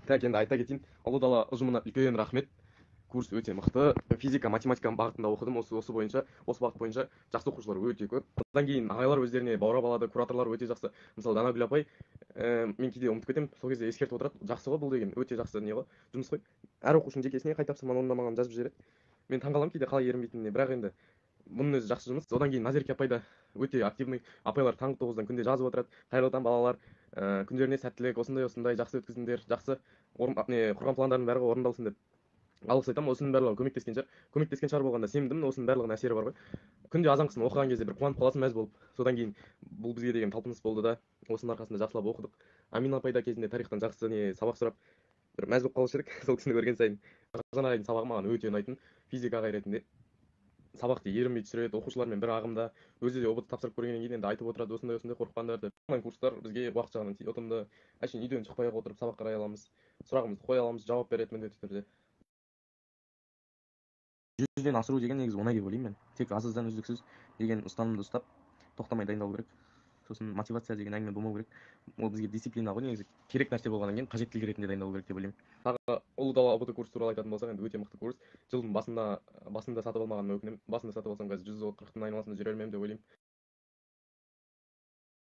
Так, енді айта кетейін, ұлы дала ұжымына үлкен рахмет. Курс өте мықты. Физика, математика бағытында оқыдым. Осы бойынша, осы бағыт бойынша жақсы оқушылар өте көп. Одан кейін ағайлар өздеріне баурап алады, кураторлар өте жақсы. Мысалы Данагүл апай, мен кейде ұмытып кетемін, сол кезде ескертіп отырады. Жақсы ғой бұл деген, өте жақсы не ғой, жұмыс қой. Әр оқушының жекесіне қай тапсырманы орындамағанын жазып жібереді. Мен таңғаламын кейде қалай ерінбейтініне, бірақ енді бұның өзі жақсы жұмыс. Одан кейін Назерке апай да өте активный. Апайлар таңғы 9-дан күнде жазып отырады. Қайырлы таң балалар, күндеріне сәттілік, осындай осындай жақсы өткізіңдер, жақсы құрған пландардың бәрі орындалсын деп алғыс айтамын. Осының барлығы көмектескен шығар болғанда сенімдімін. Осының барлығының әсері бар ғой. Күнде азан қысым оқыған кезде бір қуанып қаласың мәз болып. Содан кейін бұл бізге деген талпыныс болды да, осының арқасында жақсылап оқыдық. Амина апай да кезінде тарихтан жақсы не сабақ сұрап бір мәз болып қалушы едік. Сол кісіні көрген сайын жаңағыдың сабағы маған өте ұнайтын. Физика ағай ретінде сабақты ерінбей түсіреді, оқушылармен бір ағымда. Өзі де ұбт тапсырып көргеннен кейін енді айтып отырады, осындай осындай қорықпаңдар деп. Онлайн курстар бізге уақыт жағынан ұтымды. Әшейін үйден шықпай ақ отырып сабақ қарай аламыз, сұрағымызды қоя аламыз, жауап береді міндетті түрде. Жүзден асыру деген негізі оңай деп ойлаймын мен. Тек азыздан үздіксіз деген ұстанымды ұстап тоқтамай дайындалу керек. Сосын мотивация деген әңгіме болмау керек. Ол бізге дисциплина ғой, негізі керек нәрсе болғаннан кейін қажеттілік ретінде дайындалу керек деп ойлаймын. Тағы ұлы дала ұбт курсы туралы айтатын болсақ, енді өте мықты курс. Жылдың басында сатып алмағаныма өкінемін. Басында сатып алсам қазір 140-тың айналасында жүрер ме едім деп ойлаймын.